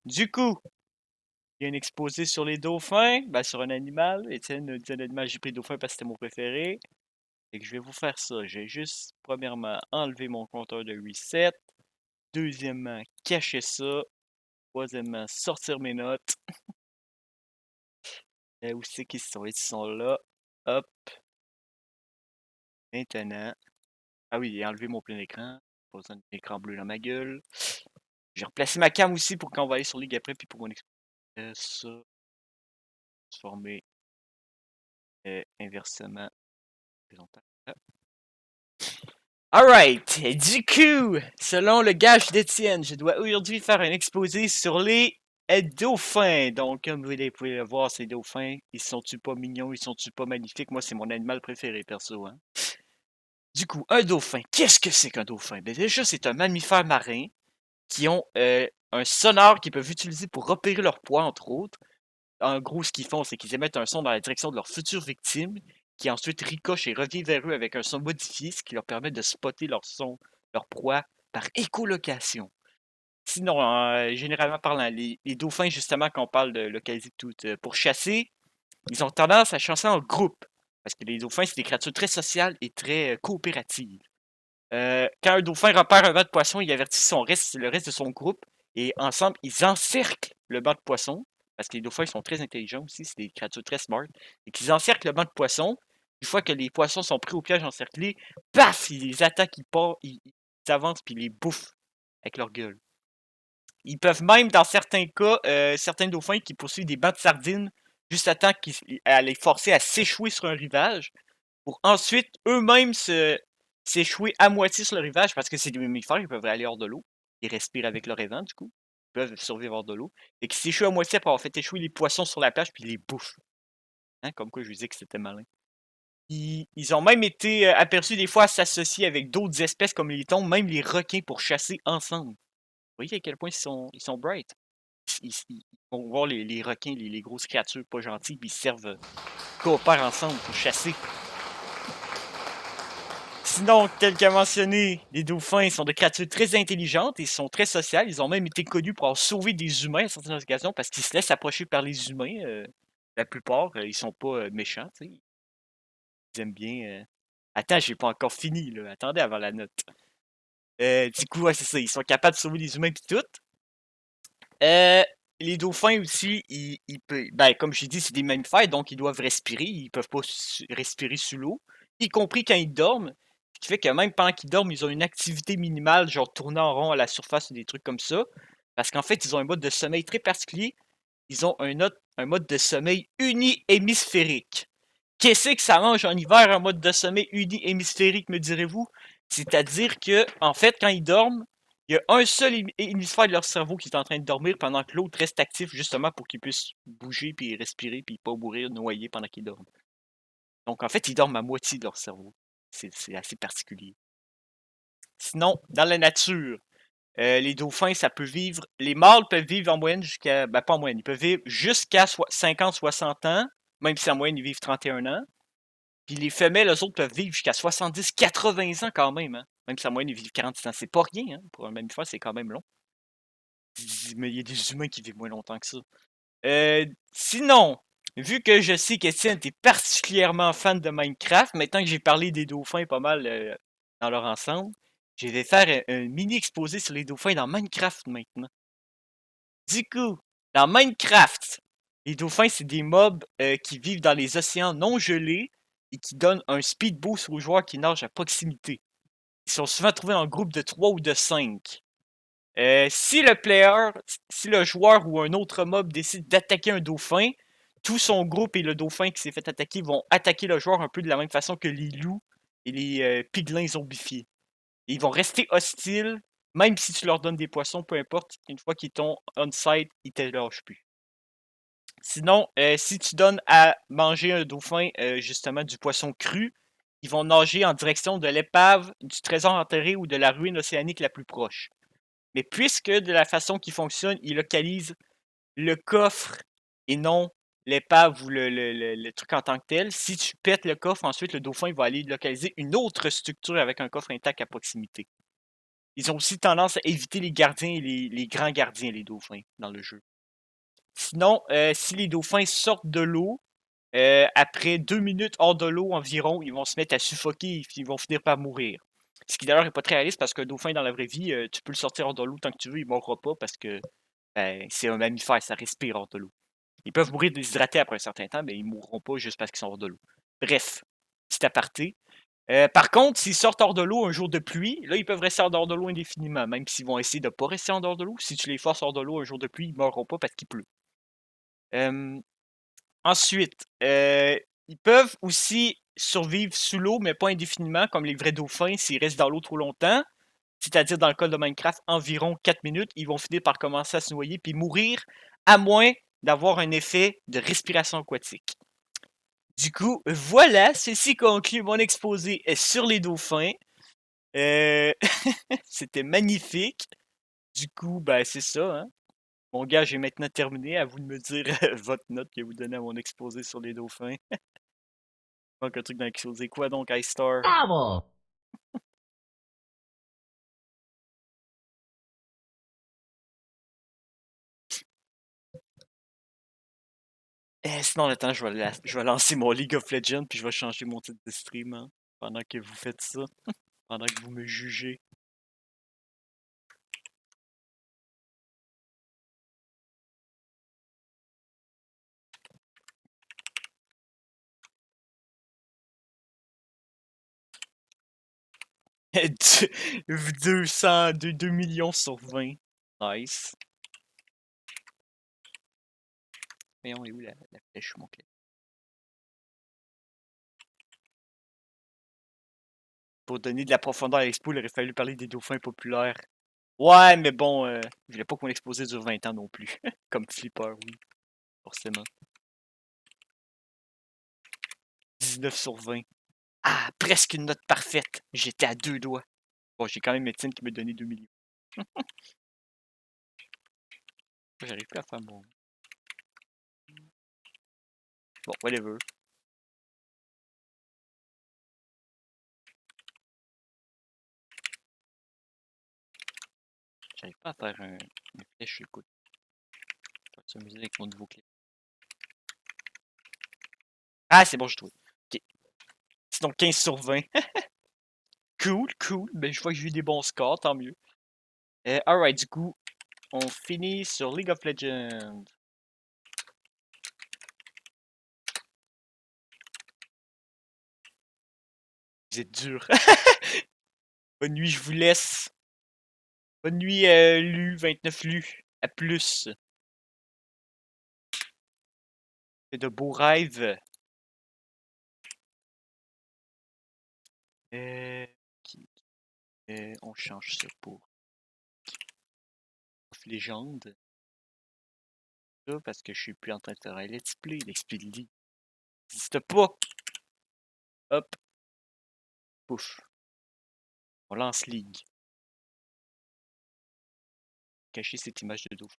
Du coup, il y a un exposé sur les dauphins, ben sur un animal. Étienne nous dit un animal, j'ai pris dauphin parce que c'était mon préféré. Et que je vais vous faire ça. J'ai juste, premièrement, enlever mon compteur de reset. Deuxièmement, cacher ça. Troisièmement, sortir mes notes. Où c'est qu'ils sont? Ils sont là. Hop, maintenant. Ah oui, et enlever mon plein écran. Pas besoin d'un écran bleu dans ma gueule. J'ai replacé ma cam aussi pour quand on va aller sur Ligue après, puis pour mon exposé. Ça, transformer inversement. Alright, du coup, selon le gage d'Étienne, je dois aujourd'hui faire un exposé sur les dauphins. Donc, comme vous pouvez le voir, ces dauphins, ils sont-tu pas mignons, ils sont-tu pas magnifiques? Moi, c'est mon animal préféré, perso, hein. Du coup, un dauphin, qu'est-ce que c'est qu'un dauphin? Ben déjà, c'est un mammifère marin qui ont un sonar qu'ils peuvent utiliser pour repérer leur proie, entre autres. En gros, ce qu'ils font, c'est qu'ils émettent un son dans la direction de leur future victime, qui ensuite ricoche et revient vers eux avec un son modifié, ce qui leur permet de spotter leur son, leur proie, par écholocation. Sinon, généralement parlant, les dauphins, justement, quand on parle de localiser tout, pour chasser, ils ont tendance à chasser en groupe. Parce que les dauphins, c'est des créatures très sociales et très coopératives. Quand un dauphin repère un banc de poisson, il avertit le reste de son groupe et ensemble, ils encerclent le banc de poisson. Parce que les dauphins sont très intelligents aussi, c'est des créatures très smart. Et qu'ils encerclent le banc de poisson. Une fois que les poissons sont pris au piège encerclés, paf, ils les attaquent, ils avancent puis ils les bouffent avec leur gueule. Ils peuvent même, dans certains cas, certains dauphins qui poursuivent des bancs de sardines juste à les forcer à s'échouer sur un rivage pour ensuite eux-mêmes s'échouer à moitié sur le rivage parce que c'est des mammifères, ils peuvent aller hors de l'eau. Ils respirent avec leur évent, du coup. Ils peuvent survivre hors de l'eau. Et qui s'échouent à moitié après avoir fait échouer les poissons sur la plage puis ils les bouffent. Hein, comme quoi je vous disais que c'était malin. Ils ont même été aperçus des fois à s'associer avec d'autres espèces comme les thons, même les requins pour chasser ensemble. Vous voyez à quel point ils sont bright. Ils vont voir les requins, les grosses créatures pas gentilles, puis ils servent, coopèrent ensemble pour chasser. Sinon, tel qu'a mentionné, les dauphins sont des créatures très intelligentes et sont très sociales. Ils ont même été connus pour avoir sauvé des humains à certaines occasions parce qu'ils se laissent approcher par les humains. La plupart, ils sont pas méchants, tu sais. Ils aiment bien. Attends, j'ai pas encore fini, là. Attendez avant la note. Du coup, ouais, c'est ça. Ils sont capables de sauver les humains pis tout. Euh, les dauphins aussi, ben, comme j'ai dit, c'est des mammifères, donc ils doivent respirer. Ils peuvent pas respirer sous l'eau, y compris quand ils dorment. Ce qui fait que même pendant qu'ils dorment, ils ont une activité minimale, genre tourner en rond à la surface ou des trucs comme ça. Parce qu'en fait, ils ont un mode de sommeil très particulier. Ils ont un mode de sommeil uni-hémisphérique. Qu'est-ce que ça mange en hiver, un mode de sommeil uni-hémisphérique, me direz-vous? C'est-à-dire que, en fait, quand ils dorment, il y a un seul hémisphère de leur cerveau qui est en train de dormir pendant que l'autre reste actif justement pour qu'ils puissent bouger puis respirer puis pas mourir noyés pendant qu'ils dorment. Donc en fait, ils dorment à moitié de leur cerveau. C'est assez particulier. Sinon, dans la nature, les dauphins, ça peut vivre. Les mâles peuvent vivre en moyenne jusqu'à. Ben, pas en moyenne, ils peuvent vivre jusqu'à 50-60 ans, même si en moyenne, ils vivent 31 ans. Puis les femelles, eux autres, peuvent vivre jusqu'à 70-80 ans quand même, hein. Même si en moyenne, ils vivent 46 ans. C'est pas rien, hein. Pour un mammifère, c'est quand même long. Mais il y a des humains qui vivent moins longtemps que ça. Sinon, vu que je sais qu'Étienne est particulièrement fan de Minecraft, maintenant que j'ai parlé des dauphins pas mal dans leur ensemble, je vais faire un mini exposé sur les dauphins dans Minecraft maintenant. Du coup, dans Minecraft, les dauphins, c'est des mobs qui vivent dans les océans non gelés et qui donnent un speed boost aux joueurs qui nagent à proximité. Ils sont souvent trouvés en groupe de 3 ou de 5. Si le joueur ou un autre mob décide d'attaquer un dauphin, tout son groupe et le dauphin qui s'est fait attaquer vont attaquer le joueur un peu de la même façon que les loups et les piglins zombifiés. Et ils vont rester hostiles, même si tu leur donnes des poissons, peu importe, une fois qu'ils t'ont on-site, ils te lâchent plus. Sinon, si tu donnes à manger un dauphin justement du poisson cru, ils vont nager en direction de l'épave, du trésor enterré ou de la ruine océanique la plus proche. Mais puisque de la façon qu'il fonctionne, il localise le coffre et non l'épave ou le truc en tant que tel, si tu pètes le coffre, ensuite le dauphin il va aller localiser une autre structure avec un coffre intact à proximité. Ils ont aussi tendance à éviter les gardiens et les grands gardiens, les dauphins, dans le jeu. Sinon, si les dauphins sortent de l'eau, après 2 minutes hors de l'eau environ, ils vont se mettre à suffoquer et ils vont finir par mourir. Ce qui d'ailleurs n'est pas très réaliste parce qu'un dauphin dans la vraie vie, tu peux le sortir hors de l'eau tant que tu veux, il ne mourra pas parce que ben, c'est un mammifère, ça respire hors de l'eau. Ils peuvent mourir déshydratés après un certain temps, mais ils ne mourront pas juste parce qu'ils sont hors de l'eau. Bref, petit aparté. Par contre, s'ils sortent hors de l'eau un jour de pluie, là, ils peuvent rester en dehors de l'eau indéfiniment, même s'ils vont essayer de ne pas rester en dehors de l'eau. Si tu les forces hors de l'eau un jour de pluie, ils ne mourront pas parce qu'il pleut. Ensuite, ils peuvent aussi survivre sous l'eau, mais pas indéfiniment, comme les vrais dauphins, s'ils restent dans l'eau trop longtemps. C'est-à-dire, dans le cas de Minecraft, environ 4 minutes, ils vont finir par commencer à se noyer puis mourir, à moins d'avoir un effet de respiration aquatique. Du coup, voilà, ceci conclut mon exposé sur les dauphins. Euh, C'était magnifique. Du coup, ben, c'est ça, hein. Mon gars, j'ai maintenant terminé. À vous de me dire votre note que vous donnez à mon exposé sur les dauphins. Donc, un truc dans l'exposé. Quoi donc, iStar? Bravo! Sinon, attends, je vais lancer mon League of Legends puis je vais changer mon titre de stream, hein, pendant que vous faites ça, pendant que vous me jugez. Deux- 2 millions sur 20. Nice. Voyons, est où la flèche, mon clé? Pour donner de la profondeur à l'expo, il aurait fallu parler des dauphins populaires. Ouais, mais bon, je voulais pas qu'on exposé dure 20 ans non plus. Comme Flipper, oui, forcément. 19/20. Ah, presque une note parfaite. J'étais à 2 doigts. Bon, j'ai quand même médecine qui me donnait 2 millions. J'arrive plus à faire mon. Bon, whatever. J'arrive pas à faire une flèche, écoute. Je vais s'amuser avec mon nouveau clip. Ah, c'est bon, j'ai trouvé. Ok. C'est donc 15/20. Cool, cool. Ben, je vois que j'ai eu des bons scores, tant mieux. Alright, du coup, on finit sur League of Legends. Vous êtes dur. Bonne nuit, je vous laisse. Bonne nuit, Lu, 29 Lu. À plus. Fais de beaux rêves. Ok. On change ça pour of Legend. Ça, parce que je suis plus en train de faire un let's play. L'Expedili n'existe pas. Hop, pouf. On lance League. Cacher cette image de dos.